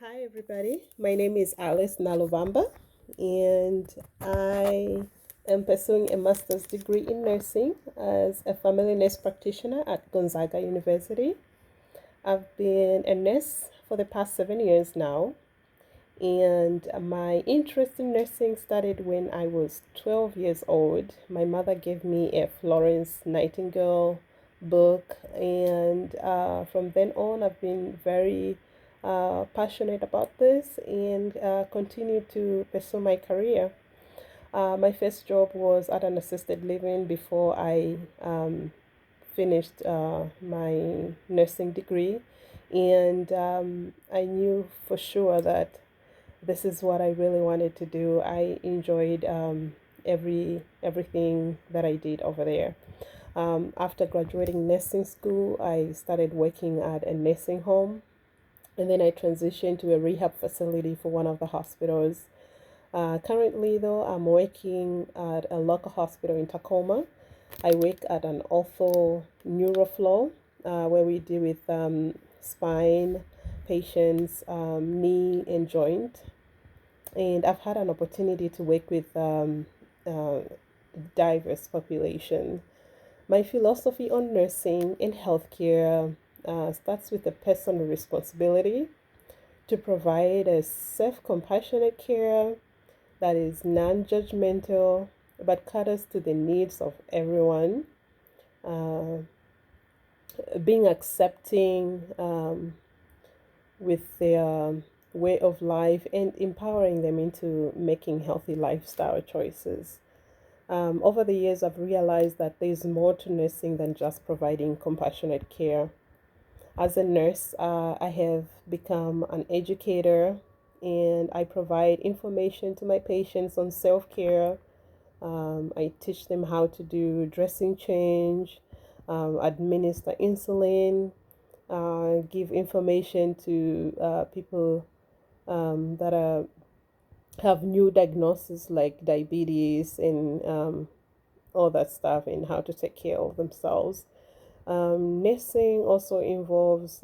Hi, everybody. My name is Alice Nalovamba, and I am pursuing a master's degree in nursing as a family nurse practitioner at Gonzaga University. I've been a nurse for the past 7 years now, and my interest in nursing started when I was 12 years old. My mother gave me a Florence Nightingale book, and from then on, I've been very passionate about this and continue to pursue my career. My first job was at an assisted living before I finished my nursing degree, and I knew for sure that this is what I really wanted to do. I enjoyed everything that I did over there. After graduating nursing school, I started working at a nursing home, and then I transitioned to a rehab facility for one of the hospitals. Currently, though, I'm working at a local hospital in Tacoma. I work at an ortho neuroflow where we deal with spine patients, knee and joint, and I've had an opportunity to work with uh, diverse population. My philosophy on nursing and healthcare starts with a personal responsibility to provide a safe, compassionate care that is non-judgmental but caters to the needs of everyone. Uh, Being accepting with their way of life and empowering them into making healthy lifestyle choices. Over the years, I've realized that there's more to nursing than just providing compassionate care. As a nurse, I have become an educator and I provide information to my patients on self care. I teach them how to do dressing change, administer insulin, give information to people that have new diagnoses like diabetes and all that stuff, and how to take care of themselves. Nursing also involves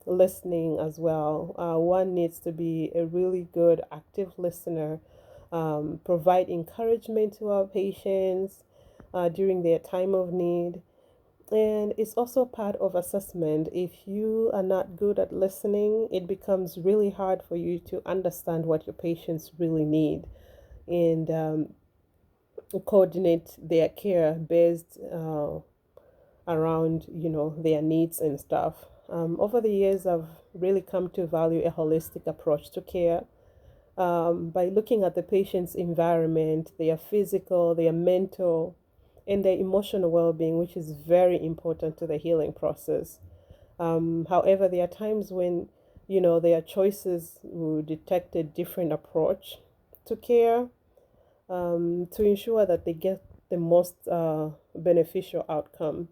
listening as well. One needs to be a really good active listener, provide encouragement to our patients during their time of need. And it's also part of assessment. If you are not good at listening, it becomes really hard for you to understand what your patients really need and coordinate their care based around their needs and stuff. Over the years, I've really come to value a holistic approach to care by looking at the patient's environment, their physical, their mental, and their emotional well-being, which is very important to the healing process. However, there are times when there are choices who detect a different approach to care to ensure that they get the most beneficial outcome.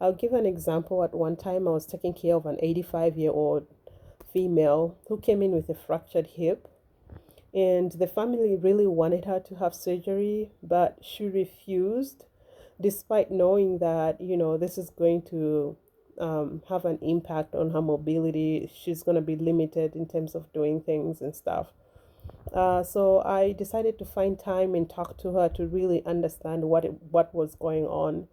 I'll give an example. At one time, I was taking care of an 85-year-old female who came in with a fractured hip, and the family really wanted her to have surgery, but she refused, despite knowing that, this is going to have an impact on her mobility. She's going to be limited in terms of doing things and stuff. So I decided to find time and talk to her to really understand what was going on.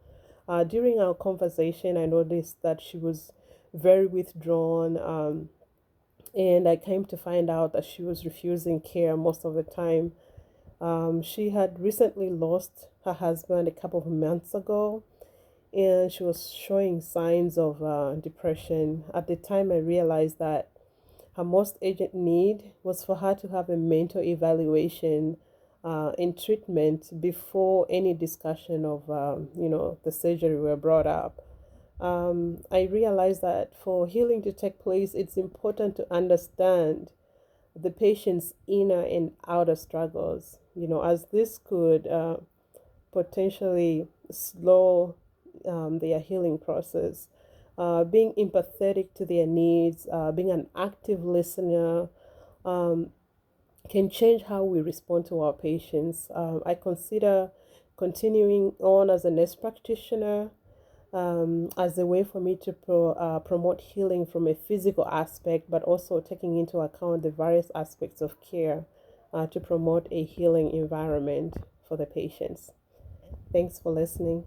During our conversation, I noticed that she was very withdrawn, and I came to find out that she was refusing care most of the time. She had recently lost her husband a couple of months ago, and she was showing signs of depression. At the time, I realized that her most urgent need was for her to have a mental evaluation and treatment before any discussion of, the surgery were brought up. I realized that for healing to take place, it's important to understand the patient's inner and outer struggles, as this could potentially slow their healing process. Being empathetic to their needs, being an active listener, um, can change how we respond to our patients. I consider continuing on as a nurse practitioner as a way for me to promote healing from a physical aspect, but also taking into account the various aspects of care to promote a healing environment for the patients. Thanks for listening.